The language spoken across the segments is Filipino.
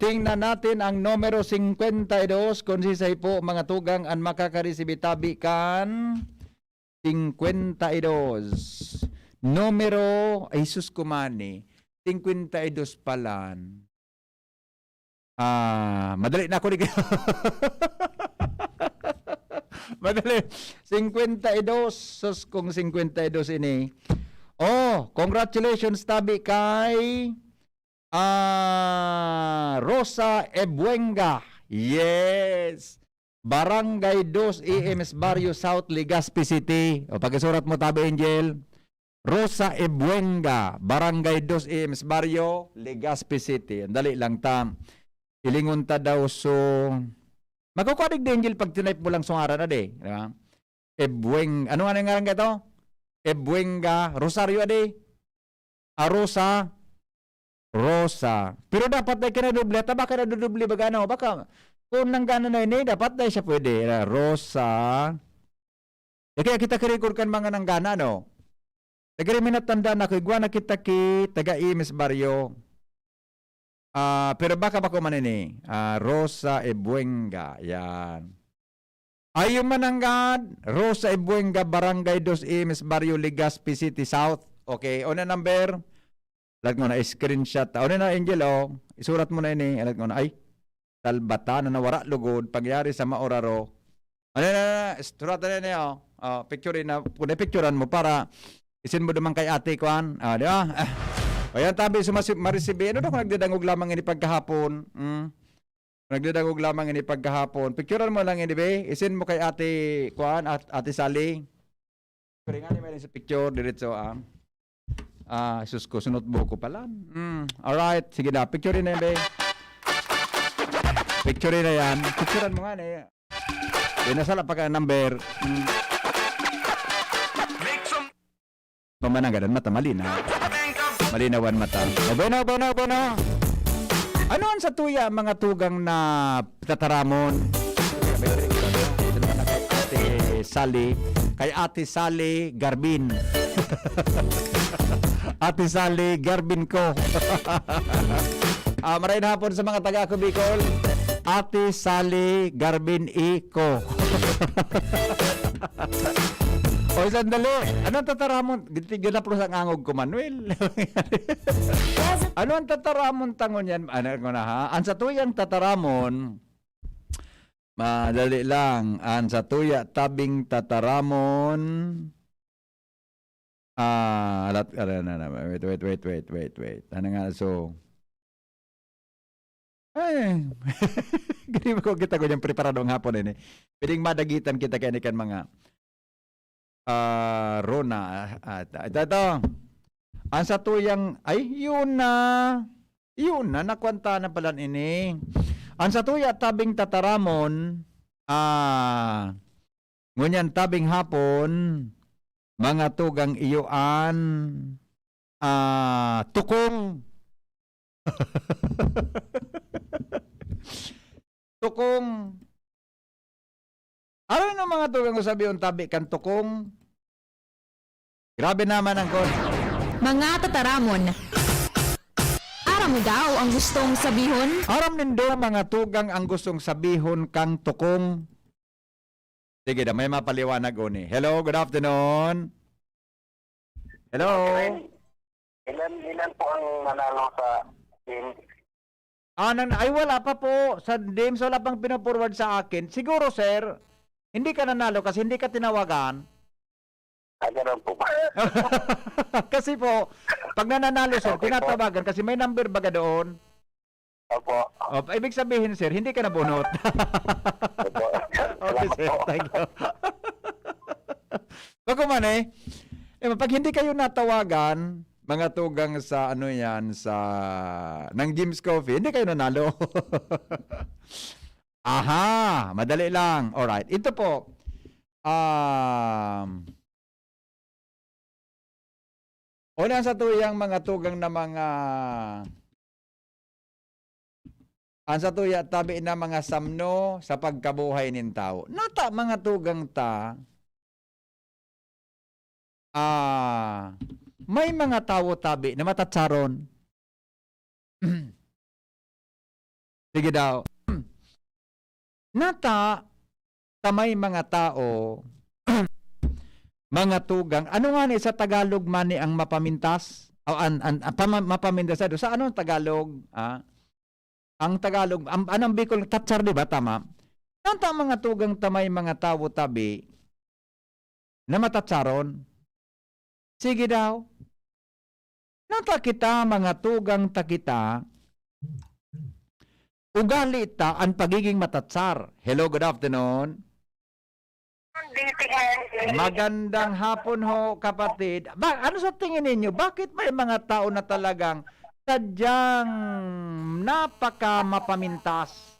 Tingnan natin ang numero 52 kung sisay po mga tugang ang makakareceive tabi kan 52. Numero ay sus kumani 52 palan. Madali na ako ni Madali. 52 sus kung 52 ini. Oh, congratulations tabi kay Rosa Ebuenga. Yes. Barangay 2 EMS Barrio South, Legazpi City. O pagkasurat mo tabi Angel. Rosa Ebuenga, Barangay 2 EMS Barrio, Legazpi City. Andali lang ta. Ilingon ta daw so magkukuadig din Angel pag tinype mo lang sungara na di. Diba? Ebuenga. Ano nga nga nga ito? Ebuenga. Rosario ade. Rosa. Rosa. Pero dapat na kinadoble. Ta baka nadodoble ba gano? Baka kung nang gana na ini, dapat na siya pwede. Rosa. Kaya kita record kan mga nang gana, no? Nagriminat tanda na ko. Igwa na kita ki taga Imes Barrio. Pero baka ko man ini. Rosa Ebuenga. Yan. Ayun mananggad. Rosa Ebuenga, Barangay 2 Imes Barrio, Legazpi City South. Okay. Una number. Alat mo na, screenshot. Una na, Angel, oh. Isurat mo na ini. Alat mo na, ay. Talbata na nawara lugod. Pagyari sa maoraro. Ano na, surat na niya, oh. Picture na. Kung picturean mo para isin mo naman kay ate Kwan. Di ba? Ayan, tabi, marisibi. Ano na kung nagdadangog lamang ini pagkahapon? Nagdadangog lamang ini pagkahapon. Picturean mo lang ini, be. Isin mo kay ate Kwan, ate Sally. Pero nga ni may sa picture, diretso, sus ko, sunod buko pala. Alright, sige na. Picture na yan, be. Picture na yan. Picturean mo nga na. Nasala pa ka number. Pamananggadan mata, malinaw. Malinawan mata. O, bueno. Ano ang sa tuya mga tugang na tataramon? Ate Sally. Kay Ate Sally Garbin. Ate Sally Garbin ko. Maraming hapon sa mga taga ko Bicol. Ate Sally Garbin ko. O sandali. Anong tataramon? Gitigyan na po sa angog ko, Manuel. Ano ang tataramon tangon yan? Ano na ha? Ang sa tuyang tataramon, madali lang. Ang sa tuya tabing tataramon, wait. Ano nga, so, ay, ganyan ko kita ko yung preparado ng hapon ini. Piling madagitan kita kaya kan mga Rona. Ito. Ang sa tuyang, ay, yun na, nakwanta na pala ini. Ang sa tuya tabing tataramon, ngunyan tabing hapon, mga tugang iyuan, tukong. Tukong. Ano yung mga tugang ko sabi yung tabi kan tukong? Grabe naman ang kon. Mga tataramon. Aram daw ang gustong sabihon? Aram nindo mga tugang ang gustong sabihon kang tukong. Sige na, may mapaliwanag ko ni. Hello, good afternoon. Hello. Ilan po ang manalo sa team? Ay wala pa po. Sa DMs wala pang pinaforward sa akin. Siguro sir, hindi ka nanalo kasi hindi ka tinawagan. Ganun po ba? Kasi po, pag nananalo sir, tinatawagan kasi may number baga doon. Opo. Ibig sabihin sir, hindi ka nabunot. Opo. Okay sir, thank you. Bako man pag hindi kayo natawagan, mga tugang sa ano yan, sa ng Jim's Coffee, hindi kayo nanalo. Aha, madali lang. Alright, ito po. Una sa tuyang mga tugang na mga ang sa tuya tabi na mga samno sa pagkabuhay nin tao. Nata mga tugang ta may mga tao tabi na matatsaron. Sige daw. Nata, tamay mga tao, mga tugang, ano nga ni sa Tagalog man ni ang mapamintas? O mapamintas sa anong Tagalog? Ang Tagalog, anong Bicol, tatsar, di ba? Tama? Nanta mga tugang tamay mga tao tabi na matatsaron. Sige daw. Nanta kita mga tugang takita, ugali ta ang pagiging matatsar. Hello, good afternoon. Magandang hapon ho, kapatid. Ano sa tingin ninyo? Bakit may mga tao na talagang sadyang napaka mapamintas?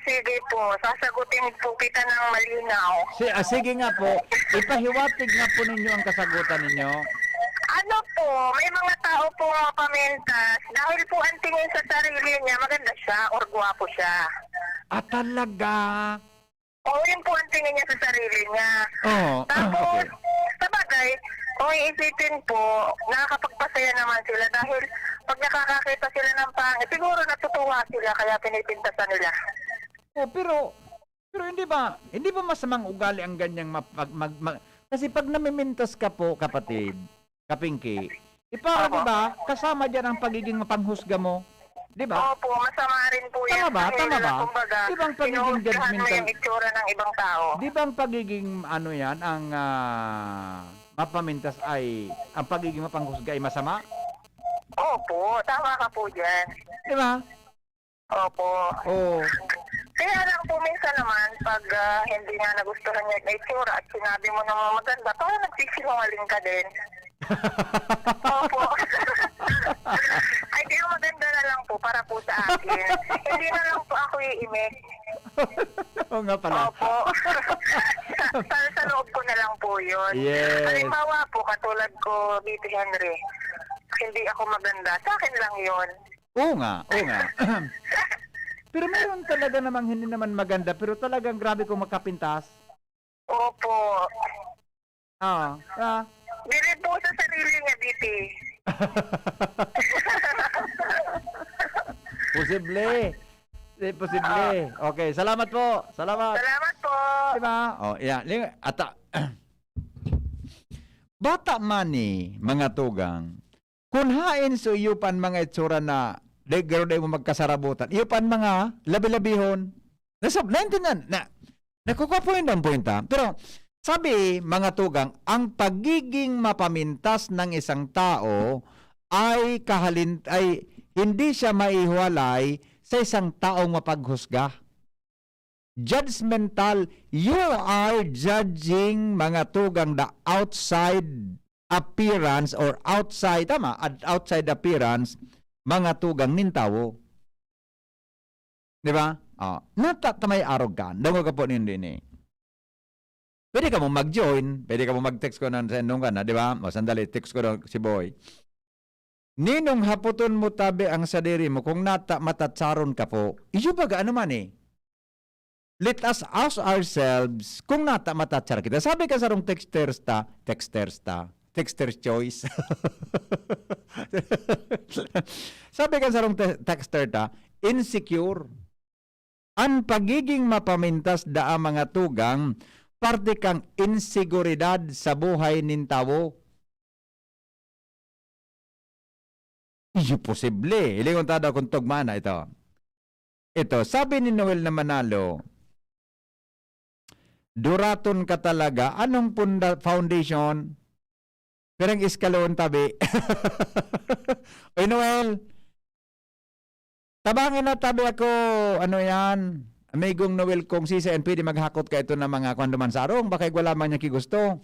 Sige po. Sasagutin po kita ng malinaw. Sige nga po, ipahiwatig nga po ninyo ang kasagutan ninyo. Ano po, may mga tao po mapamintas dahil po ang tingin sa sarili niya, maganda siya or gwapo siya. Talaga? Oo, yun po ang tingin niya sa sarili niya. Okay. Tapos, sa bagay, kung iisipin po, nakakapagpasaya naman sila dahil pag nakakakita sila ng pangit, siguro natutuwa sila kaya pinipintasan nila. Pero hindi ba masamang ugali ang ganyang kasi pag namimintas ka po, kapatid, kapingki, para di ba, kasama dyan ang pagiging mapanghusga mo? Di ba? Opo, masama rin po yan. Tama ba? Kumbaga, Di ba ang pagiging pinuhusgahan mo judgmental? yung itsura ng ibang tao. Di ba ang pagiging ang mapamintas ay, ang pagiging mapanghusga ay masama? Opo, tama ka po dyan. Di ba? Opo. Oo. Kaya lang po minsan naman, pag hindi nga nagustuhan niya yung itsura at sinabi mo naman maganda, parang nagsisinungaling ka din. Opo. Ay, kaya maganda na lang po para po sa akin. Hindi na lang po ako iimik. Oo nga pala. Opo. sa loob ko na lang po yun. Yes. Halimbawa po, katulad ko, BT Henry, hindi ako maganda. Sa akin lang yun. Oo nga. Pero meron talaga namang hindi naman maganda, pero talagang grabe kung makapintas. Opo. Dili po sa sarili niya, BT. Posible. Okay, salamat po. Salamat. Salamat po. Diba? Bata man ni mga tugang, kung hain so iyupan mga itsura na garo mo magkasarabutan, iyupan mga labi-labihon. Naintindihan na nakukuha po yun ang punta. Pero sabi mga tugang, ang pagiging mapamintas ng isang tao ay hindi siya maihiwalay sa isang taong mapaghusga. Judgmental, you are judging mga tugang the outside appearance or outside appearance mga tugang nintawo. Di ba? Natatamay arrogant. Dango ka po nindin eh. Pwede ka mo mag-join, pwede ka mo mag-text ko ng sendong ka na, di ba? Sandali, text ko na si Boy. Ninong haputon mo tabi ang sadiri mo kung matatsaron ka po. Iyo ba ano man eh? Let us ask ourselves kung matatsar kita. Sabi ka sa rong texter's choice. Sabi ka sa rong texter insecure. Ang pagiging mapamintas da mga tugang, parte kang insiguridad sa buhay nin tao. Iyo posible. Ilingon tada kung tugmana ito. Ito, sabi ni Noel na Manalo, duraton ka talaga. Anong foundation? Perang iskalon tabi. Oy Noel, tabangin na tabi ako, ano yan, amigong Noel kung si and pwede maghakot ka ito ng mga kwanduman sarong, baka wala man niya kigusto.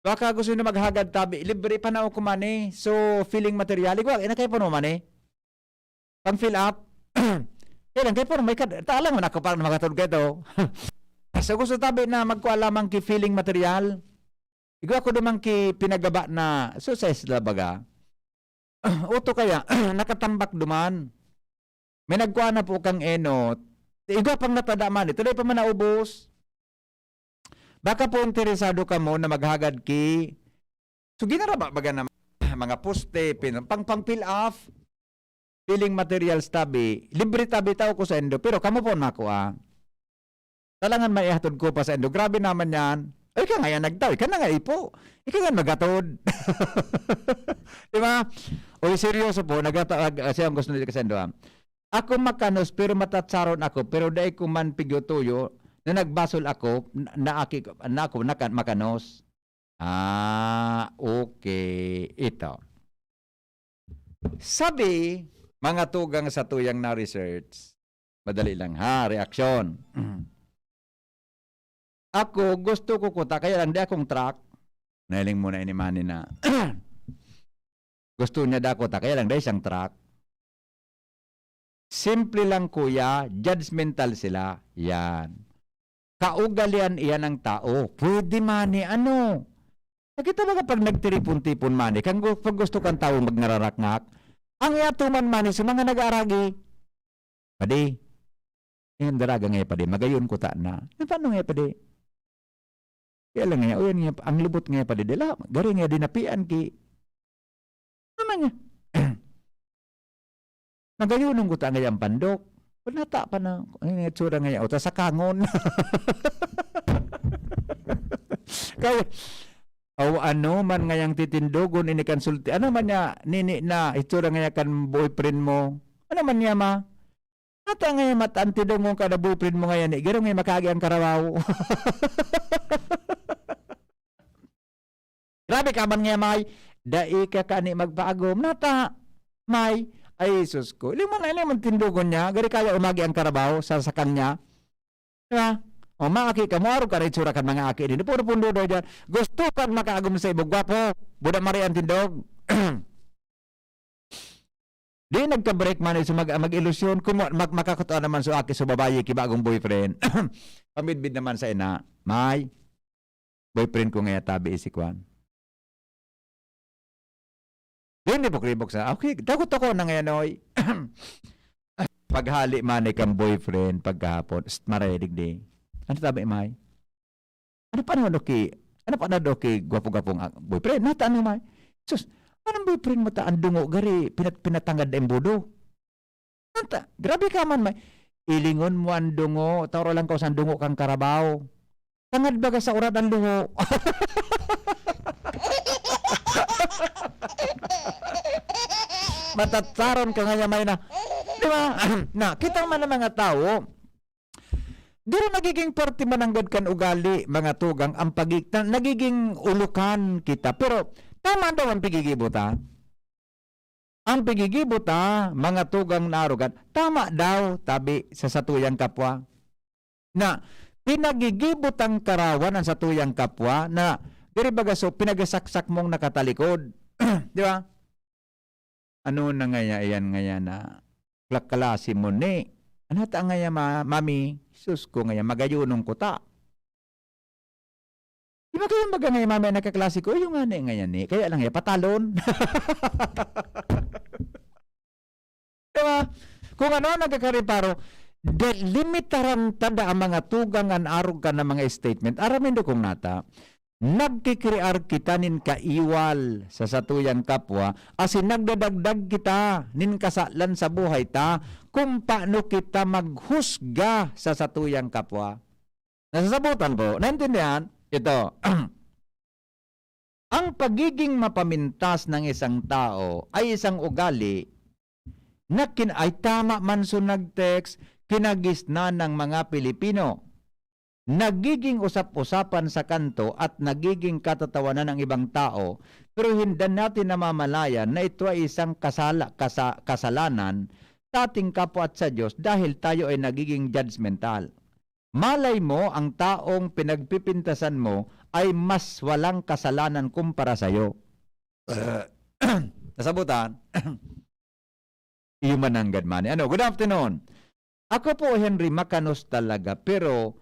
Baka gusto na maghagad tabi, libre pa na ako mani, so feeling material, igual, ina kayo po naman eh. Pang fill up, kailan kayo po, may taalang man ako parang makatulog ka ito. So gusto tabi na magkuha lamang ki feeling material, igual ako naman ki pinagaba na success na baga. Uto kaya, nakatambak duman. May nagkuha na po kang enot. Igual pang natadaman, ito pa man naubos. Baka po interesado ka mo na maghagad ki. So ginara ba baga na mga poste, pang fill off. Building materials tabi, libre tabi tao ko sa endo, pero kamo po na ako talangan may ihatod ko pa sa endo. Grabe naman yan. Ay, ka nga yan nagtaw. Ika na nga ipo. Ika nga nagatod. Di ba? Uy, seryoso po. Siya ang gusto nila sa endo. Ako makanos, pero matatsaron ako. Pero dahil ko man pigyo-tuyo, na nagbasol ako, na ako makanos. Okay. Ito. Sabi, mga tugang sa tuyang na research, madali lang ha, reaksyon. Ako, gusto ko kuta, kaya lang di akong truck. Nailing muna inimani na. Gusto niya da kuta, kaya lang di siyang truck. Simple lang kuya, judgmental sila. Yan. Kaugalian iyan ng tao. Pwede mani, ano? Nakita ba kapag nagtiripon-tipon mani, kang pag gusto kang tao magnararakngak, ang iyatuman mani sa mga nag-aaragi. Padi, yung daraga ngayon padi, magayon ko ta na. Paano ngayon padi? Kaya lang ngayon, yan ngayon, ang lubot ngayon padi, dila, gari ngayon dinapian ki. Naman niya. Magayunong ko ta ngayon pandok. Nata pa na, ang itsura ngayon, o ta sa kangon. Kaya, ano man ngayang titindogon ini konsulti. Ano man niya nini na itsura nga kan boyfriend mo. Ano man niya ma? Ata nga matantidong ka na boyfriend mo ngayon. Garo nga makagi ang karawaw. Grabe ka man nga may. Dai ka kani magpaagom. Nata may. Ay sus ko. Ili man tindogon niya. Gari kaya umagi ang karawaw sa kanya. Diba? O maaki ka mo araw ka rin tsura kan mga aki din. Puro pundo daw dyan. Gusto kan makaagom sa ibog gwapo. Buda marian tindog. Di nagka-break man sa mag-ilusyon. Kung makakataon naman sa aki sa babae kibagong boyfriend. Pamidbid naman sa ina. May boyfriend ko ngayon tabi isikwan. Di hindi po kribok sa. Okay, takot ako na ngayon oy. Paghali man kang boyfriend pagkahapon. Maredig di. Ano tabi may? Ano pa na doki gwapo-gwapong boyfriend? Nata ano may? Sus, anong boyfriend mo ta ang dungo gari pinatangad na imbudo? Nata, grabe ka man may. Ilingon mo ang dungo, tawro lang ko sa dungo kang karabaw. Tangad ba ka sa urat ang dungo? Matatsaron ka nga may na. Di ba? Na, kita man ang mga tao, di rin nagiging parte mananggad kan ugali, mga tugang, ang pagigtan, nagiging ulukan kita. Pero, tama daw ang pigigibuta. Ang pigigibuta, mga tugang narugan, tama daw, tabi sa satuyang kapwa. Na, pinagigibot ang karawan ng satuyang kapwa na, diri baga so, pinagasaksak mong nakatalikod. Di ba? Ano na ngaya, iyan ngaya na, klakalasi mo ni, ano ta ngaya mami, sus ko ngaya, magayunong ko ta. Di ba kayo baga ngaya mami nakaklase ko, yung nga ngaya ni, kaya lang ngaya, patalon. Diba? Kung ano nagkakariparo, delimitaran tada ang mga tugangan arog ka ng mga statement, aramin do kong nata, nagkikrear kita nin kaiwal sa satuyang kapwa asin nagdadagdag kita nin kasalan sa buhay ta kung paano kita maghusga sa satuyang kapwa. Nasasabutan po, naintindihan? Ito, ang pagiging mapamintas ng isang tao ay isang ugali na ay tama man so nag-text kinagisna ng mga Pilipino. Nagiging usap-usapan sa kanto at nagiging katatawanan ng ibang tao, pero hindi natin namamalayan na ito ay isang kasalanan sa ating kapwa at sa Diyos dahil tayo ay nagiging judgmental. Malay mo, ang taong pinagpipintasan mo ay mas walang kasalanan kumpara sa'yo. Nasabutan? Human ang gadmani. Ano, good afternoon. Ako po, Henry, makanos talaga, pero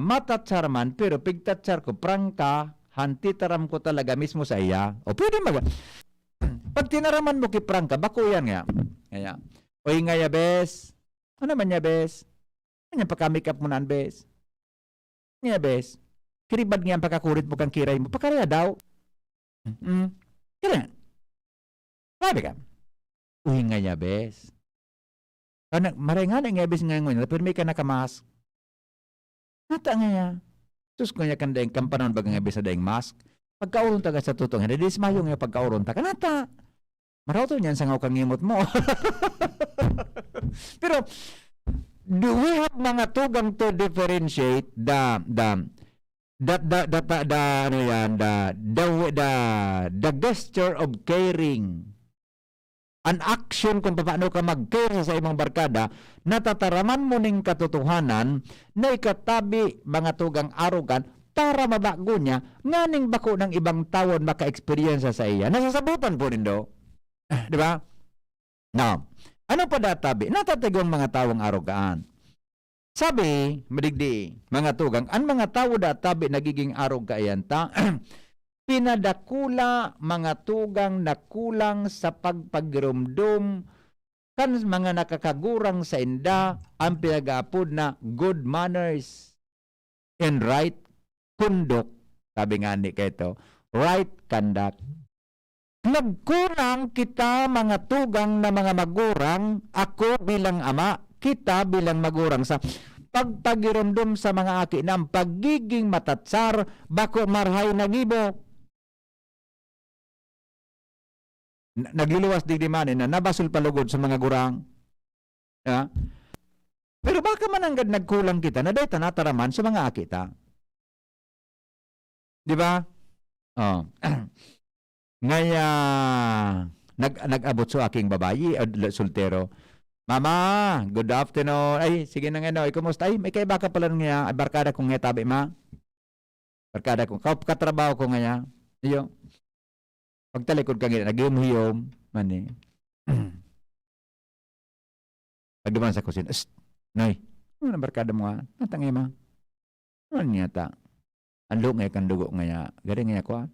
matatsarman, pero pigtatsar ko, prangka, hantitaram ko talaga mismo sa iya. O pwede pag tinaraman mo ki prangka, bako yan nga. Kaya, oy nga ya, bes. Ano man ya, bes? Ano yung pagka-makeup mo naan, bes? Nga, bes. Kiribad nga ang pagkakurit mo kang kiray mo. Pakaraya daw. Kaya, sabi ka. Uy nga ya, bes. Maray nga na nga, bes nga ngayon, pero may ka nakamas. Nata nga ya. Sus ko niya kan daing kampanon baga nga, bes na daing mask. Pagkauron taga sa tutong, hindi dismayo nga pagkauron taga, nata. Marauto niyan sa nga kang ngimot mo. Pero, do we have mga tugang to differentiate the gesture of caring, an action kung paano ka mag-care sa imong barkada, natataraman mo ning katotohanan na ikatabi mga tugang arugan para mabago niya nga ning bako ng ibang tawon maka-experience sa iya. Nasasabutan po rin do. Di ba? Now, ano pa databi? Natatigong mga tawong arugaan. Sabi, madigdi, mga tugang, ang mga tao databi nagiging arog kaayanta, pinadakula mga tugang na kulang sa pagpagirumdum kan mga nakakagurang sa inda ang pinag-aapod na good manners and right conduct. Sabi nga ni kaito, right conduct. Nagkulang kita mga tugang na mga magurang, ako bilang ama, kita bilang magurang sa pagpagirumdum sa mga aki ng pagiging matatsar, bako marhay nagibo. Nagluluwas di manin na nabasol palugod sa mga gurang. Ya? Pero baka man ang nagkulang kita na dahil tanataraman sa mga aki ta. Di ba? Oh. Ngaya nag-abot sa aking babayi, soltero. Mama, good afternoon. Ay, sige na nga no. Kumusta? Ay, may kaiba ka pala nga. Ay, barkada kong nga tabi, ma. Barkada kong. Katrabaho ko nga. Iyo. Pagtalikod ka nga, nag-hiyom-hiyom. Mani. Pagduman sa kusin. Nay, ano na barkada mo nga? Natangay, ma. Ano niya ta? Anlo nga kan dugo nga. Garing nga ko,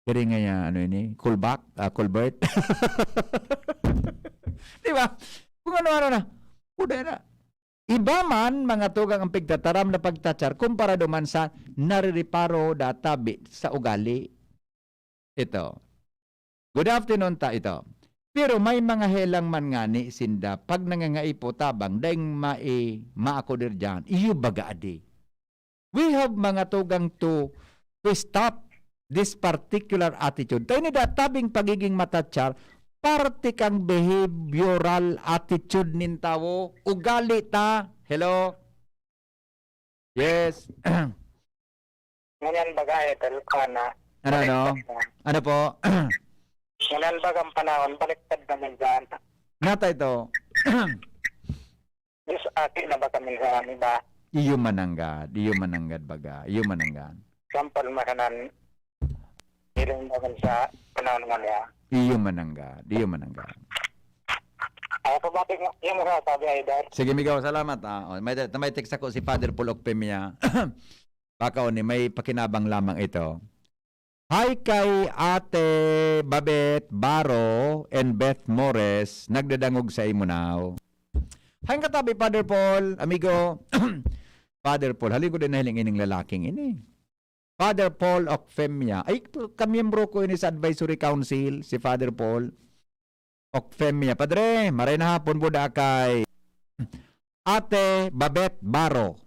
Garing nga, ano ini? Colbert. Di ba? Kung ano-ano na. Uda na. Iba man, mga tugang ang pigtataram na pagtatsar, kumpara duman sa naririparo databi sa ugali. Ito. Good afternoon ta ito. Pero may mga helang man nga ni sinda, pag nangangaipo tabang, daing maakodir dyan, iyo baga adi. We have mga tugang to stop this particular attitude. Tayo ni databing pagiging matatsar, parte kang behavioral attitude nin tao, ugali ta. Hello? Yes. Ngayon bagay, ka na. Ano? Ano po? Ngayon bagang panahon, baliktad naman dyan. Nata ito. Diyos atin na ba kami sa iba? Iyo mananggad baga. Iyo mananggad. Sampal makanan, ilang naman sa panahon nga niya. Iyo mananggad. Ako ba yung mga sabi ay dahil? Sige, Migaw, salamat. May text ako si Father Paul Okpemia. Baka ni may pakinabang lamang ito. Hi kay Ate Babet Baro and Beth Mores, nagdadangog sa imo now. Hi katabi, Father Paul, amigo. Father Paul, halin ko din nahiling ining lalaking ini. Father Paul Okfemia. Ay, kamiyembro ko ini sa Advisory Council, si Father Paul Okfemia. Padre, maray na hapon buda kay Ate Babet Baro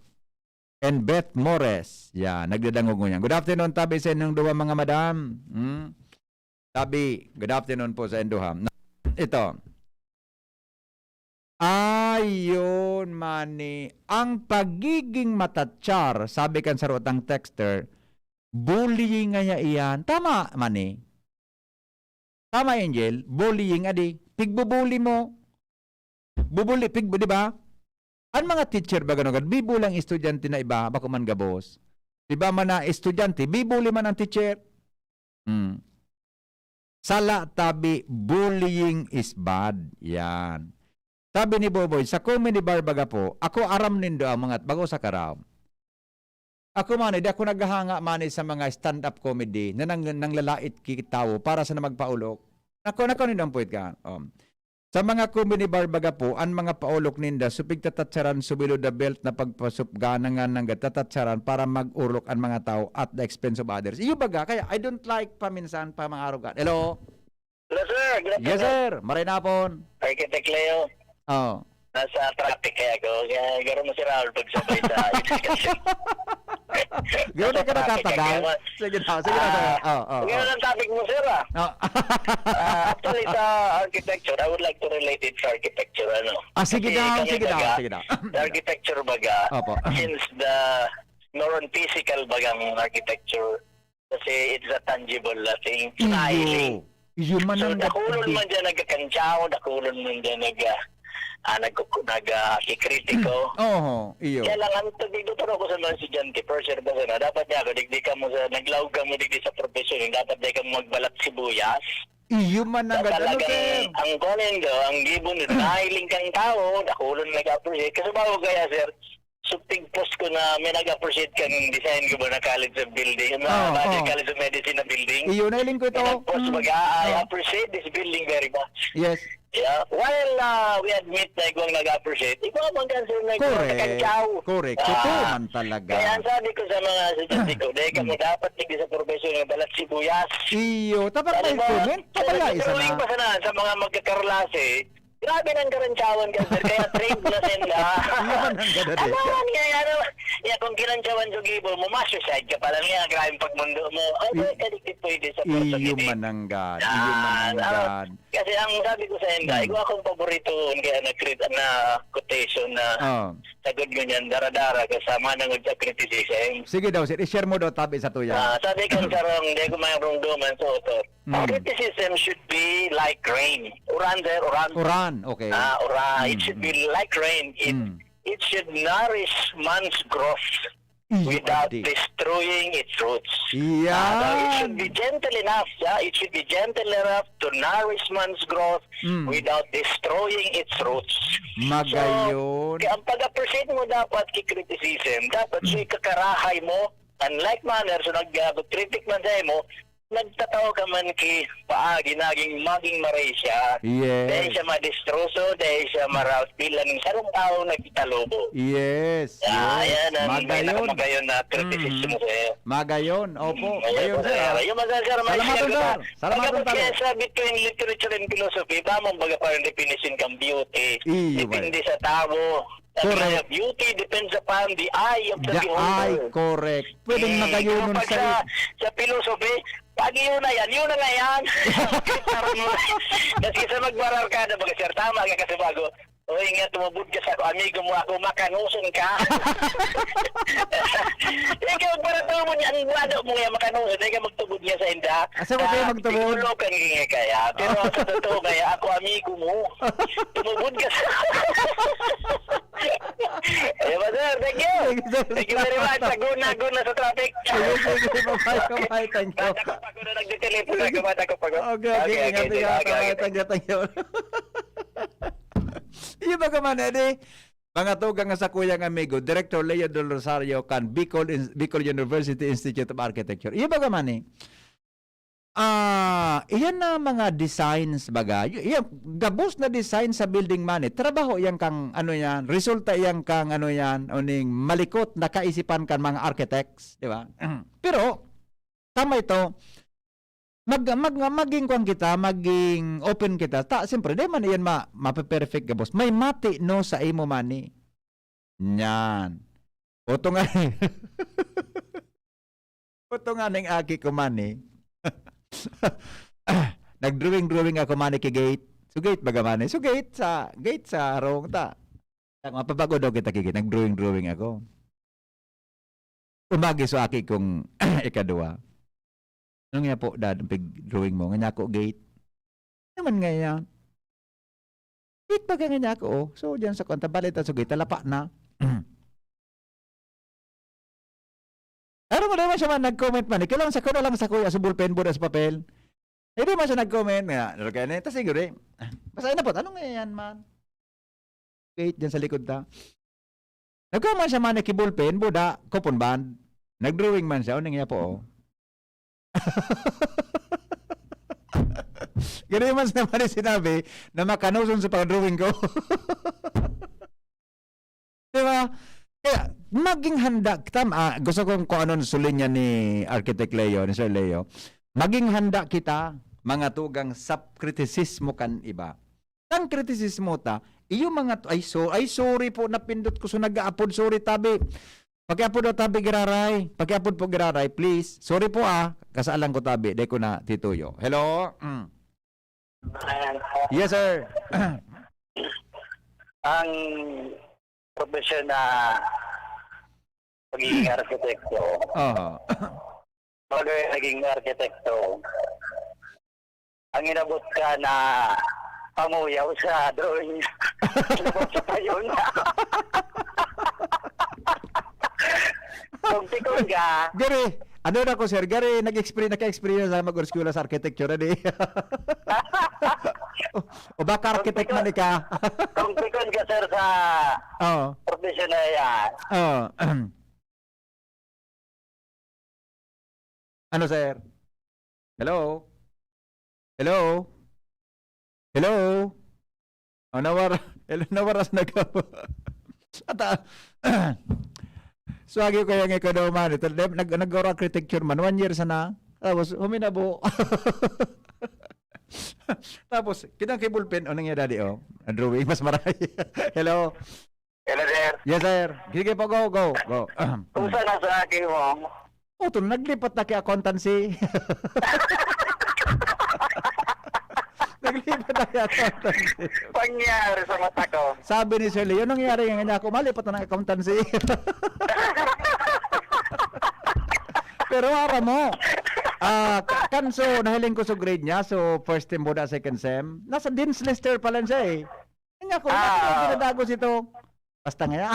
and Beth Mores. Yeah, nagdadangog niya. Good afternoon, tabi sa inyong duha mga madam. Tabi, good afternoon po sa inyong duha. Ito. Ayun, mani. Ang pagiging matatsar, sabi kan sa rotang texter, bullying nga iyan. Tama, mani. Tama, Angel. Bullying, adi. Pigbubuli mo. Bubuli, di ba? Ang mga teacher ba gano'n? Bibulang estudyante na iba, bako man gabos. Diba man na estudyante, bibuli man ang teacher. Sala tabi, bullying is bad. Yan. Sabi ni Boboy, sa comedy bar baga po, ako aram nindo ang mga bago sa karaw. Ako man, di ako naghahanga man sa mga stand-up comedy na nanglalait kitaw para sa na magpaulok. Ako nindo ang puwit ka. Sa mga comedy bar baga po, ang mga paulok ninda, supig tatatsaran subilo the belt na pagpasupgana nga ng tatatsaran para mag-urok ang mga tao at the expense of others. Iyo baga, kaya I don't like paminsan pa mga arugan. Hello? Hello, sir. Good Yes, afternoon. sir. Marinapon. Architect Leo. Oh. Nasa traffic kaya ako. Kaya gano'n mo si Raul pagsabay sa discussion. Gano'n ka nakatagal. Sige na, sige na. Sir. Gano'n ang topic mo, sir, ah. Oh. Actually, sa architecture, I would like to relate it sa architecture, ano. Sige Kasi daw, kami sige daw, baga, sige daw. Sa architecture baga, Opo. since the non-physical bagang architecture, kasi it's a tangible thing, smiling. Iyo man So, ang dakulon man dyan nagkakansyaw, dakulon man dyan nagkikritiko. iyo. Kailangan tagdito ako sa mga estudyante, first year ba na, dapat niya ako, digdi ka mo sa, naglawag ka mo digdi sa profesyon, dapat di ka mo magbalat sibuyas. Iyo man ang ganda, sir. Talagang, ang konin ko, ang gibon nito, nahiling kang tao, dakulon nag-appreciate. Kasi bago kaya, sir, subting post ko na may nag-appreciate kang design ko ba na College of Building, College of Medicine na building. Iyo, nailing ko ito. Post baga, I appreciate this building very much. Yes. Yeah. While we admit na ikaw nag-appreciate, ikaw ang cancer na ikaw Correct. nagkantsaw. Correct. Totoo man talaga. Kaya ang sabi ko sa mga estudyante ko, dahil ka mo dapat tigil sa profesyon ng balat sibuyas. Iyo, tapat na instrument. Papaya isa Drawing na. pa sana sa mga magkakarlase, grabe ng karantsawan ka, sir. Kaya trade na sila. Yan ang ganda din. Ano nga, kung kinantsawan sa gibo mo, ma-suicide ka pala nga, grabe pagmundo mo. Ay, kadikit pwede sa person. Iyo mananggan. Iyo mananggan. Kasi ang sabi ko sa Enda, ikaw akong paborito kaya na quotation na sagod ko niyan, dara-dara kasama ng criticism. Sige daw, sir. I-share mo daw tabi sa tuya. Sabi ko sarong, hindi ko mayroong duman sa author. Criticism should be like rain. Uran, sir, uran. Uran, okay. Uran. It should be like rain. It should nourish man's growth without destroying its roots. Yan. It should be gentle enough, it should be gentle enough to nourish man's growth without destroying its roots. Magayon. So, ang pag-appreciate mo dapat criticism, dapat siya kakarahay mo, unlike manner, so nag-critic man sa'yo mo, nagtataw ka man ki paagi naging maging maray siya. Yes. Dahil siya madistroso, dahil siya maraut bilang sarong tao nagtalobo. Yes. Ayan, Magayon. magayon na criticism sa'yo. Magayon. Opo. Ayun, Magayon, sir. Yung sir, Salamat, sir. Salamat, sir. kaya sa between literature and philosophy, ba mong baga parang definition kang beauty. Iyo, Depende sa tao. Correct. Beauty depends upon the eye of the The eye, beholder. correct. Pwedeng magayonon Kapag sa... sa philosophy, pag yun na nga yan. Kasi sa magbarar ka na, sir, tama ka kasi bago, nga, tumubod ka sa amigo mo ako, makanuson ka. Ikaw, para mo niya, ang wado mo nga makanuson, ikaw magtubod niya sa inda. Asa mo kayo magtubod? Tigulokan nga kaya, pero sa totoo kaya, ako amigo mo. Tumubod ka sa... Ayun ba, sir? Thank you. Thank you very much. Guna sa traffic. Sige, bye. Thank you. Ako na nagtitelepono. Kamata ko pag... Okay. Ingat. Thank you. Iyo ba ka man, Eddie? Mga tugang nga sa kuyang amigo, Director Leo Del Rosario kan Bicol University Institute of Architecture. Iyo ba ka man, iyan na mga designs baga. Iyan, gabos na design sa building man. Trabaho yang kang ano yan, resulta yang kang ano yan, uning malikot na kaisipan kan mga architects, di ba? Pero, tama ito, maging kwan kita, maging open kita. Siyempre, di man iyan mape-perfect gabos. May mati no sa imo mani. Yan. Oto nga. Oto nga ning aki ko mani. Nag-drawing ako mani ki gate. So gate baga mani. So gate sa harong ta. Mapabago daw kita kigit. Nag-drawing ako. Umagi so aki kong ikadua. Ano nga po, dad, pig-drawing mo? Nga ako, gate. Naman nga yan. Gate ba nga nga ako, oh. So, dyan sa konta, balit at so gate, talapa na. Ano mo naman siya man, nag-comment man. Kailangan sa kuno lang sa kuya, sa bullpen, buda sa papel. Hindi man siya nag-comment. Nga, kaya na, tapos siguro basahin na po, ano nga yan, man? Gate, dyan sa likod ta. Nag-comment siya man, nag-bullpen, buda, coupon band. Nag-drawing man siya, ano nga po, oh. Ganun man naman sinabi na makanuson sa pag-drawing ko. Diba? Kaya, maging handa, gusto kong kung anong sulin niya ni Architect Leo, ni Sir Leo, maging handa kita, mga tugang sa kritisismo kan iba. Ang kritisismo ta, iyo mga ay sorry po napindot ko so nag-aapod sorry tabi. Pag-apod tabi giraray, pag-apod po giraray please. Sorry po kasalan ko tabi, de ko na tituyo. Hello. Yes sir. Ang profesyon na pagiging arkitekto, pag naging arkitekto, ang inabot ka na pamuyaw sa drawing labas sa tayo na. Kung tikon ka, Gary, ano na ko sir? Gary, naka-experience sa mag-school sa architecture na di. o baka architect man ka? kung tikon ka sir sa profesyon na yan, Ano sir? Hello? Hello? Hello? Nawaras na ka. Swagi ko yung ekonoman. Ito, nag-gora architecture man. 1 year sana. Tapos, huminabo. Tapos, kitang kay bullpen. Anong yung daddy, drawing, mas marami. Hello? hello sir, Yes, sir. Sige po, go. kung saan nasa akin mo, Ito, naglipat na kay accountancy. Naglipat na kay accountancy. pangyari sa mata ko. Sabi ni Sir Leo, nangyari nga niya ako, malipat na ng accountancy. Pero ara mo, kanso, nahiling ko sa grade niya, so first sem boda, second sem, nasa Dean's Lister pa lang siya eh. Kanya ko, pinadagos ito. Basta nga.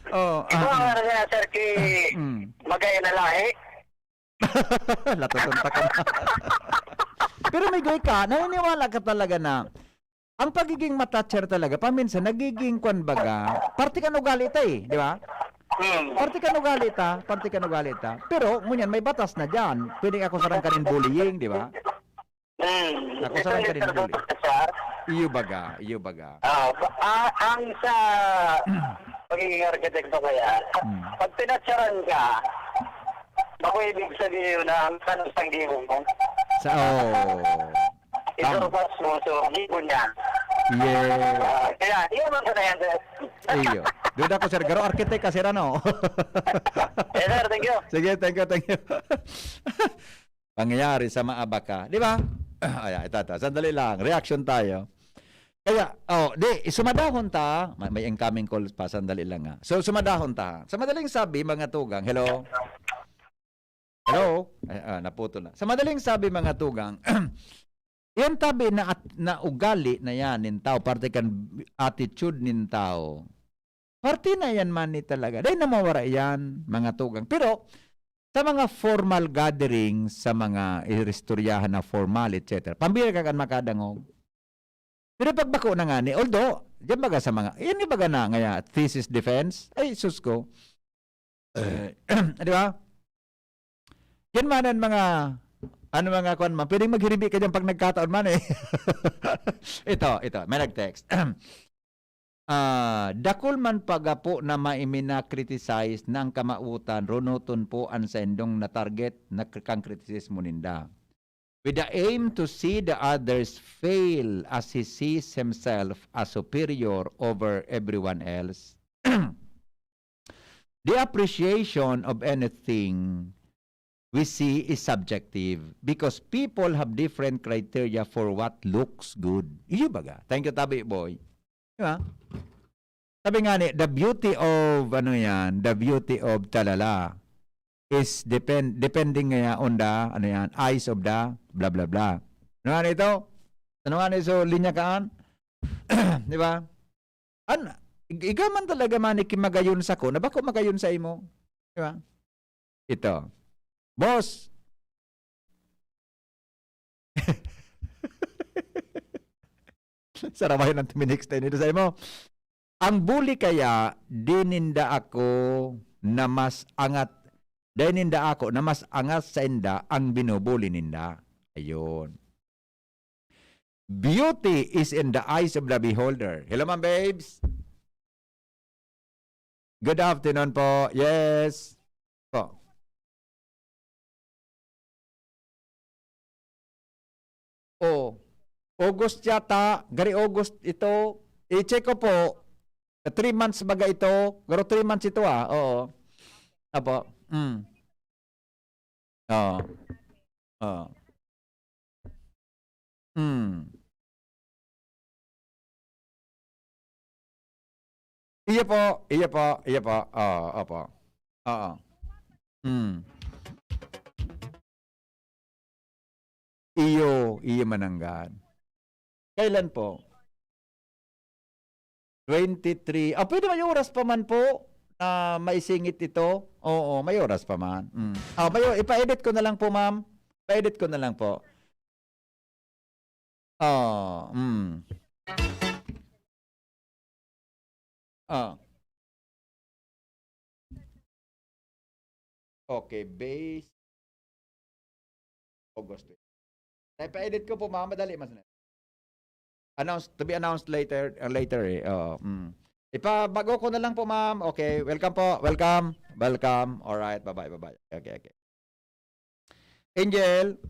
Ito ang ano niya, sir, magaya na lahi. Latutunta ka na. Pero may goy ka, naniniwala ka talaga na ang pagiging matatcher talaga, paminsan, nagiging kwan baga, parte ka nugalita eh, di ba? Parte ka nugalita. Pero, ngunyan, may batas na dyan. Pwede ako sarang ka rin bullying, di ba? Ako sarang ka rin bullying. Iyo baga. Ang sa pagiging arkitekto kaya, pag pinatsaran ka, ako ibig sabihin na ang tanong sa gibo mo, isurpas mo, so gibo niya. Yeah. Kaya, iyo man sa na yan, sir. Iyo. Doon ako, sir. Garo, architect kasi ano. Yes, sir, thank you. Sige, thank you. Pangyayari sa maabaka. Di ba? Ito. Sandali lang. Reaction tayo. Kaya, sumadahon ta. May incoming call pa. Sandali lang nga. So, sumadahon ta. Sa madaling sabi, mga tugang. Hello? Naputo na. Sa madaling sabi, mga tugang, yan tabi na ugali na yan nin tao, parte kan attitude nin tao. Parte na yan man ni talaga. Dahil namawara yan, mga tugang. Pero, sa mga formal gatherings, sa mga istoryahan na formal, etc. Pambira ka kan makadangog. Pero pagbako na nga ni, although, yan baga sa mga, yan yung baga na ngaya, thesis defense, ay sus ko. Di ba? Yan manan mga kwan man, pwedeng maghiribi ka dyan pag nagkataon man eh. ito, may nag-text. Dakol man pagapo na maimina-criticize na ang kamautan, runuton po ang sendong na target na kang kritisismo ninda. With the aim to see the others fail as he sees himself as superior over everyone else. The appreciation of anything we see is subjective because people have different criteria for what looks good. Iyo baga? Thank you, Tabi Boy. Diba? Sabi nga ni, the beauty of talala is depending on the, eyes of the blah blah blah. Ano nga ito? Ano nga ito, linya kaan? Diba? Ikaw man talaga kimagayon sa ko, na bako magayon sa imo? Diba? Ito. Boss! Saramayan ng next time nito sa imo. Ang bully kaya, dininda ako na mas angat sa inda ang binubuli ninda. Ayun. Beauty is in the eyes of the beholder. Hello, ma'am, babes. Good afternoon po. Yes. Po. Oh, August yata, gari August ito. I-check ko po. 3 months baga ito. Garo 3 months ito Oo. Apo. Oo. Oo. Iya po. Opo. Oo. Iyo mananggan. Kailan po? 23. Pwede may oras pa man po na maisingit ito. Oo, may oras pa man. Ipa-edit ko na lang po, ma'am. Pa-edit ko na lang po. Okay, base August. Pa-edit ko po, ma'am. Madali mas na. To be announced later Ipabago ko na lang po, ma'am. Okay, welcome po. Welcome. All right, bye-bye. Okay. Angel,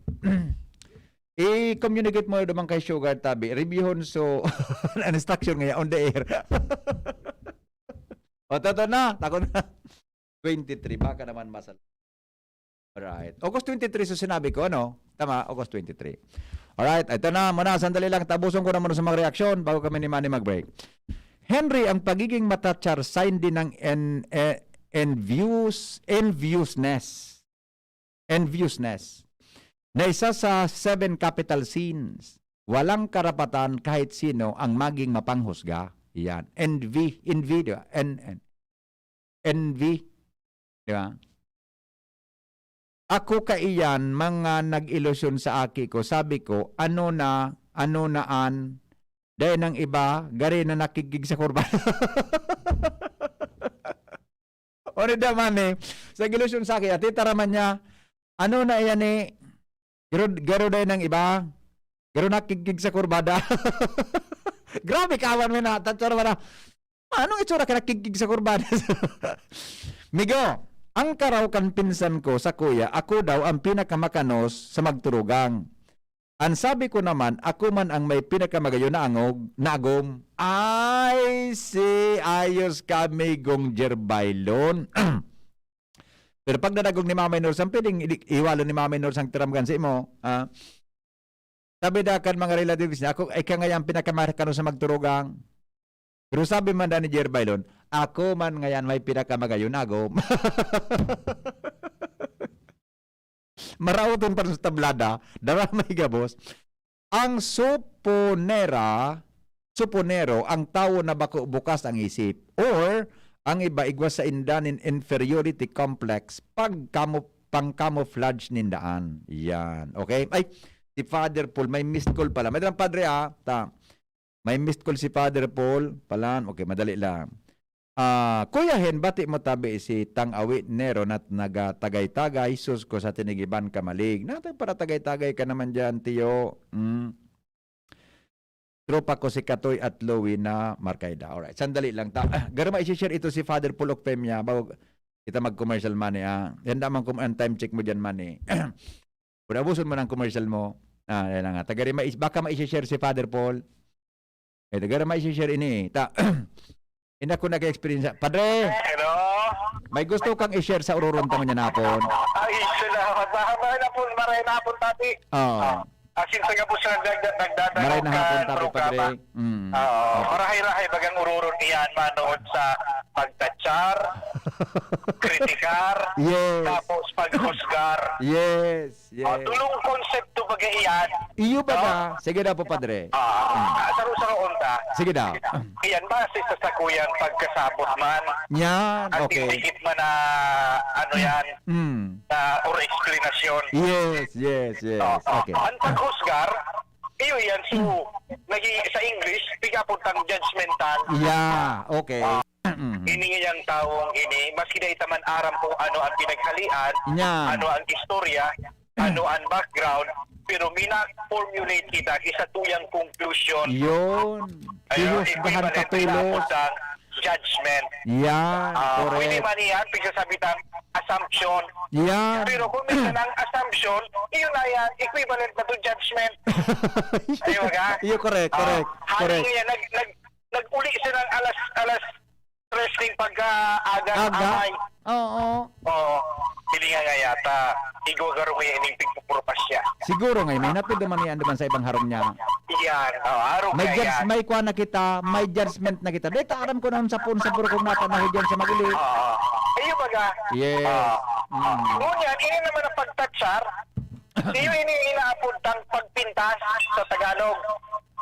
i-communicate mo naman kay Sugar Tabi. Reviewon so instruction ngayon on the air. Toto na. Tako na. 23. Baka naman masal. Alright. August 23 so sinabi ko, ano? Tama, August 23. Alright, ito na. Muna, sandali lang. Tabuson ko na muna sa mga reaksyon bago kami ni Manny mag-break. Henry, ang pagiging matachar, sign din ng enviousness. Na isa sa 7 capital sins. Walang karapatan kahit sino ang maging mapanghusga. Yan. Envy. Di ba? Ako kaiyan, mga nag-ilusyon sa aki ko. Sabi ko, ano naan, dahil ng iba, gari na nakikig sa kurban. O rin naman sa ilusyon sa aki, at itaraman niya, ano na iyan garo dahil ng iba, garo nakikig sa kurbada. Grabe, kawan mo na, tatsura mo na, anong itsura ka nakikig sa kurbada? Migo, ang karawakan pinsan ko sa kuya, ako daw ang pinakamakanos sa magturugang. Ang sabi ko naman, ako man ang may pinakamagayo na agom. Ay, ayos kami gong jerbailon. Pero pag nanagog ni Mama Inor, pwedeng iwalo ni Mama Inor sang tiramgan sa imo. Sabi dakan mga relatives niya, ako ay kangayang pinakamakanos sa magturugang. Pero sabi man ni Jerbailon, ako man ngayon may pinakamagayon agom. Marauton pa sa tablada, daramay gabos. Ang suponero, ang tao na bako bukas ang isip. Or, ang iba igwas sa indanin inferiority complex pang-camouflage nindaan. Yan. Okay? Ay, si Father Paul, may missed call pala. May dalang padre May missed call si Father Paul. Palan. Okay, madali lang. Kuya Hen, bati mo tabi si Tang Awit Nero na nagatagay-tagay. Sus ko sa tinigiban ka malig. Natin para tagay-tagay ka naman dyan, tiyo. Tropa ko si Katoy at Louie na Markayda. Alright, sandali lang. Garama isi-share ito si Father Paul Okpemya bago kita mag-commercial money. Yan naman kung time check mo dyan money. Kung abuson mo ng commercial mo, yan nga. Baka ma-share si Father Paul. Tagara may share ini. Ina ko nag-experience. Padre! Hello? May gusto kang i-share sa ururuntang niya napon. Ay, salamat. Maramay na po, tati. Asin sa nga po siya nagdadalaw Maray na hapon tapo, Padre. Marahay-rahay bagang ururon iyan manood sa pagtatsar, kritikar, tapos paghusgar. Yes. Tulong konsepto baga iyan. Iyo ba na? Sige na po, Padre. Sa unta. Sige na. Iyan ba sa sakuyan pagkasapot man? Yan, At okay. dikit man na or explanation. Yes. Okay. Ang paghusgar, iyo yan. So, sa English, pigapuntang judgmental. Yeah, okay. Ini yang taong ini, maski na itaman aram kung ano ang pinaghalian, ano ang istorya, ano ang background, pero mina-formulate kita isa tuyang conclusion. Yun. Ihusgahan katulos. Judgment. Yan, correct. Pwede man yan, pagsasabitan, assumption. Yan. Pero kung minsan ang assumption, iyon na yan, equivalent na to judgment. Ayun ka? Iyo, correct. Hali nga yan, nag-uli siya ng alas wrestling pagka-aga ng Aga? amay. Oo. Oo. Pili nga yata, igogaro mo yan, yung pigpupurpas siya. Siguro ngayon, may napid naman yan naman sa ibang harom niya. Yan, harong May ka yan. may kuha na kita, may judgment na kita. Dito, alam ko naman sa kung napanahid yan sa maguli. Ayun baga. Yes. Ngunyan, ini naman ang pagtatsar. Iyo ini inaapod ng pagpintas sa Tagalog.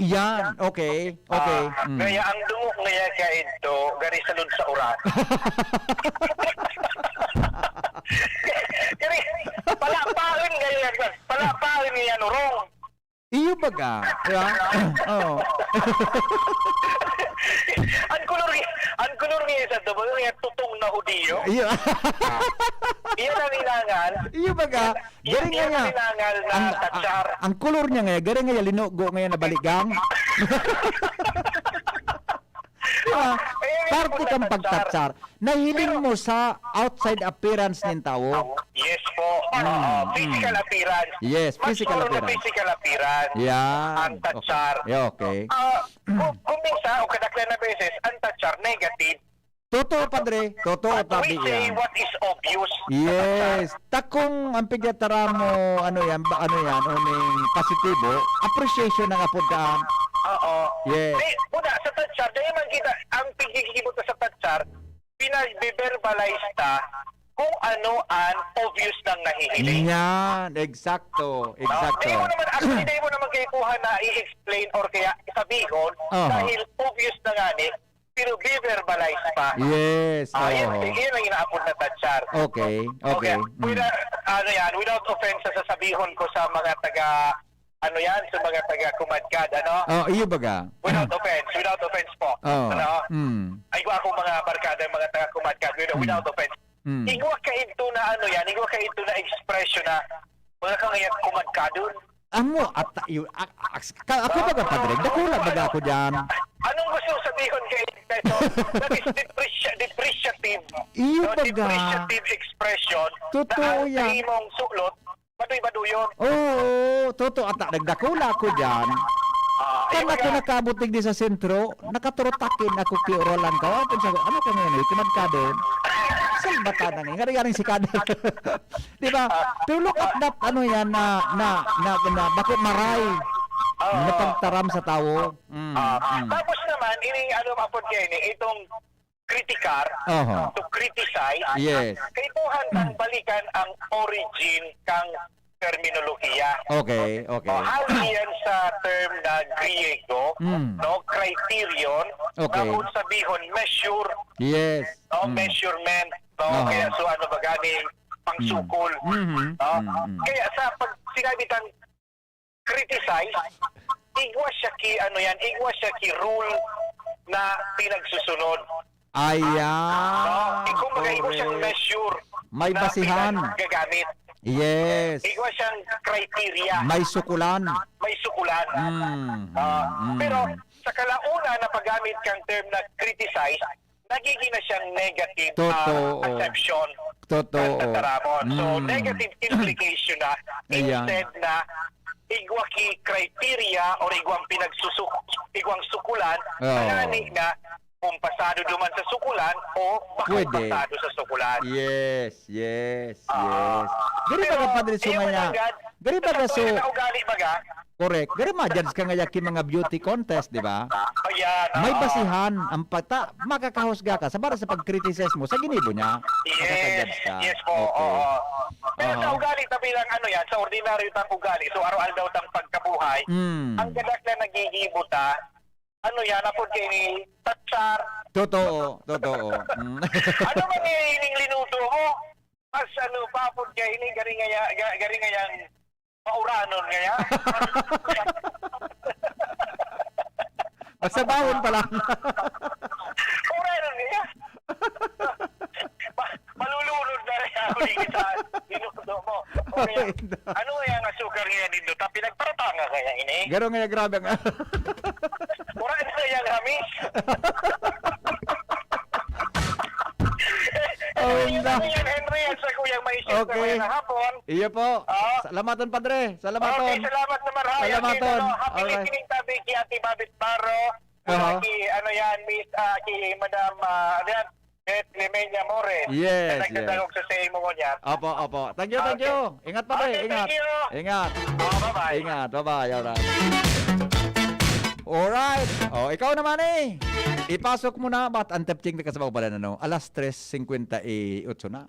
Yan, okay. Kaya ang dungok ngaya kaya ito, gari salud sa urat. Kaya palapain ngayon, palapain niya nurong. Iyo baga. Oo. Ang kulor niya sa dobo, yung tutong na hudiyo. Iyo. Iyan ang inangal. Iyo baga. Garing Iyan nga. ang inangal na tatsar. Ang color niya ngayon, garing nga linugo ngayon na baligang. Diba? Parte kang pagtatsar. Nahiling mo sa outside appearance ng tao. Yes po. Physical appearance. Yes, physical Mas appearance. physical appearance. Yan. Ang tatsar. Okay. Kung minsan, o kadaklan na beses, ang tatsar negative. Totoo, padre. Totoo, tabi We say yan. what is obvious. Yes. Takong ang pigyatara mo, ano yan, oning positibo, appreciation ng apodaan. Oo. Yes. Una, sa tatsar, dahil man kita, ang pigigibot sa tatsar, pinag-verbalize ta kung ano ang obvious ng nahihiling. Yan. Eksakto. Dahil mo naman, actually, dahil mo naman kayo kuha na i-explain or kaya sabihin, dahil obvious na nga ni, pero be-verbalize pa. Yes. Yan ang inaapod na tatsar. Okay. Without offense sa sasabihin ko sa mga taga, sa mga taga kumadkad, Iyo baga. Without offense po. Ay ko ako mga barkada, mga taga kumadkad, without offense. Igwa ka ito na igwa ka ito na expression na mga kangayat kumadkadon. Amo, ako baga, padre, dakula baga ako dyan. Anong gusto sabihin kay ito? That is depreciative. Iyo baga. Depreciative expression. Totoo na yan. ang imong sulot, baduy-baduyon. Oo, totoo. At nagdakula ako dyan. Kan ako nakabutig di sa sentro, nakaturotakin ako kiurolan ka. Ano ka ngayon? Timad ka din. Saan ba ka na ngayon? Ngari-ngaring si Kader. Diba? Pero look at that, bakit maray na pagtaram sa tao. Tapos naman, mapod kayo itong kritikar, to criticize, kaipuhan kang balikan ang origin kang terminolohiya. Okay. Hali yan sa term na Griego, criterion, na kung sabihon, measure, measurement, kaya so ba ganing pangsukol. Kaya sa pag sinabi tang criticize, igwa siya ki rule na pinagsusunod. Ayan. Kumbaga, igwa siyang measure May na basihan. pinagagamit. Yes. Igwa siyang criteria. May sukulan. Pero sa kalauna na paggamit kang term na criticize, nagiging na siyang negative acception. Totoo. So, negative implication na instead na igwa ki criteria or igwang igwang sukulan, na kung pasado duman sa sukulan o bakit pasado sa sukulan. Yes. Gari ba ka padre so nga? Gari ba ka so? Ugali baga? Correct. Gari ma-judge ka nga yaki mga beauty contest, di ba? May basihan ang makakahusga ka sa para sa pag-criticize mo sa ginibo niya. Yes po. Pero sa ugali tabilang sa ordinaryo tang ugali, so araw-araw daw tang pagkabuhay, ang gadak na nagigibuta, napod kayo ni tatsar. Totoo. Ano man yung linuto mo? Mas papod kayo ni gari ngayang mauranon ngaya? Basta bawon pa lang. Mauranon ngaya? Malulunod na rin ako sa linuto mo. Ano kaya ang asukar ngayon dito? Pinagparatanga kaya ini? Garo nga grabe nga. Mura na yung hamis. Henry, so information Okay. ngayong hapon. Iyo po. Oo. Salamaton, Padre. Salamaton. Okay, salamat naman ha. Salamaton. Happy Alright. listening tabi ki Ate Babit Baro. Ki ano yan, Miss ki Madam ano yan, Beth Limenia Mores. Yes, Nagdadagog sa imo mo niya. Opo, opo. Thank you. Ingat, Padre. Okay, Ingat. thank you. Ingat. Bye-bye. Ingat. Bye-bye. Alright. Alright. Ikaw naman ipasok mo na. Ba't antepting na kasabaw pala na, no? Alas 3:58 na.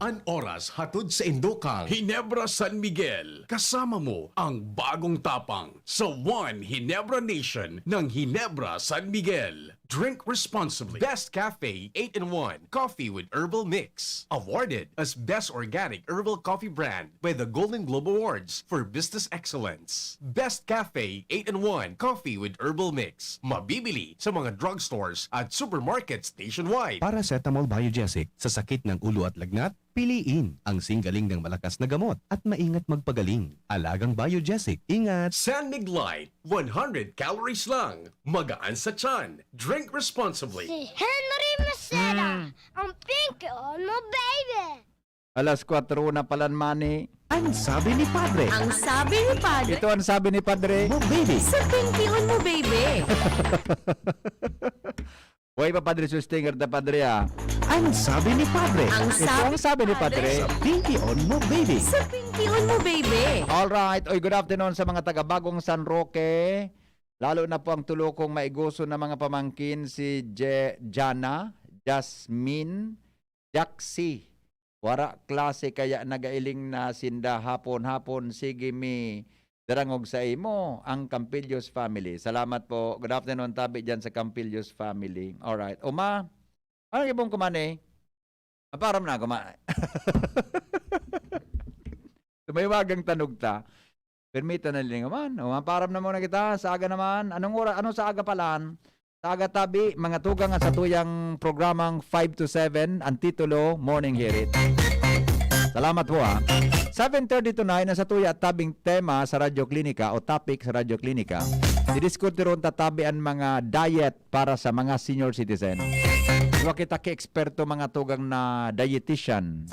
An oras hatod sa Indokang Hinebra San Miguel. Kasama mo ang bagong tapang sa One Hinebra Nation ng Hinebra San Miguel. Drink responsibly. Best Cafe 8-in-1 Coffee with Herbal Mix. Awarded as Best Organic Herbal Coffee Brand by the Golden Globe Awards for Business Excellence. Best Cafe 8-in-1 Coffee with Herbal Mix. Mabibili sa mga drugstores at supermarkets nationwide. Paracetamol Biogesic sa sakit ng ulo at lagnat, piliin ang singgaling ng malakas na gamot at maingat magpagaling. Alagang Biogesic. Ingat! San Mig Light, 100 calories lang. Magaan sa tiyan. Drink responsibly. Si Henry Maceda, ang Pingkion mo, baby. Alas 4 na palan, Manny. Ang sabi ni Padre. Ang sabi ni Padre, Ito ang sabi ni Padre. Mo baby. sa Pingkion mo, baby. Huwag pa, Padre, sustinger na Padre, Ang sabi ni Padre. Ang Ito ang sabi ni Padre. Pingkion mo baby. Sa Pingkion mo, baby. Alright. Oy, good afternoon sa mga taga-bagong San Roque. Lalo na po ang tulokong maiguso na mga pamangkin si Jana, Jasmine, Jaxi. Wara klase kaya nagailing na sinda hapon-hapon. Sige mi, darangog sa imo ang Campilyos family. Salamat po. Good afternoon, tabi dyan sa Campilyos family. Alright. Uma, ano ibong kumane? Param na kumane. Tumayawagang tanog ta. Permita na lang naman. Param na muna kita. Sa aga naman. Anong sa aga palan? Sa aga tabi, mga tugang sa tuyang programang 5 to 7, ang titulo, Morning Herit. Salamat po 7:30 to 9, ang sa tuya at tabing tema sa Radyo Klinika o topic sa Radyo Klinika. Didiskuti ron tatabi ang mga diet para sa mga senior citizen. Diba kita ki-eksperto mga tugang na dietitian.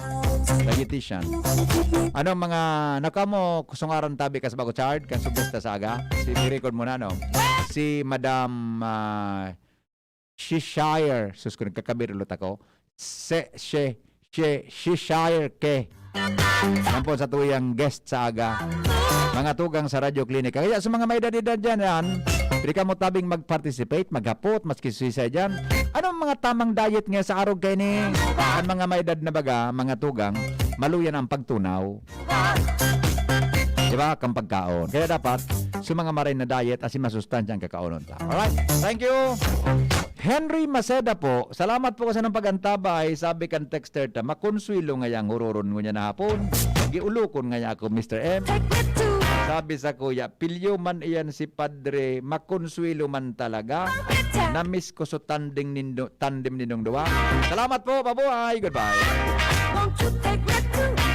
Ano mga nakamo kusungaran tabi kas bago chart kan sugesta sa aga? Si record mo na no. Si Madam Shishire, sus ko nagkakabir ulit ako. Shishire ke. Yan po sa tuyang guest sa aga. Mga tugang sa Radyo Klinika. Kaya sa mga may edad dyan, pili ka mo tabing mag-participate, maghapot, maski suicide dyan. Anong mga tamang diet nga sa arog kayo ni? Ang mga may edad na baga, mga tugang, maluyan ang pagtunaw. Diba? Kang pagkaon. Kaya dapat, sa mga marin na diet, asin masustansya ang kakaonon ta. Alright? Thank you! Henry Maceda po, salamat po kasi ng pagantabay, sabi kan texter ta, makonsuelo nga yang huroron mo niya na hapon. Giulukon nga niya ako, Mr. M. Sabi sa kuya, pilyo man iyan si Padre, makonsuelo man talaga. Namiss ko so tandem nindong duwa. Salamat po, babuhay. Goodbye. Won't you take me to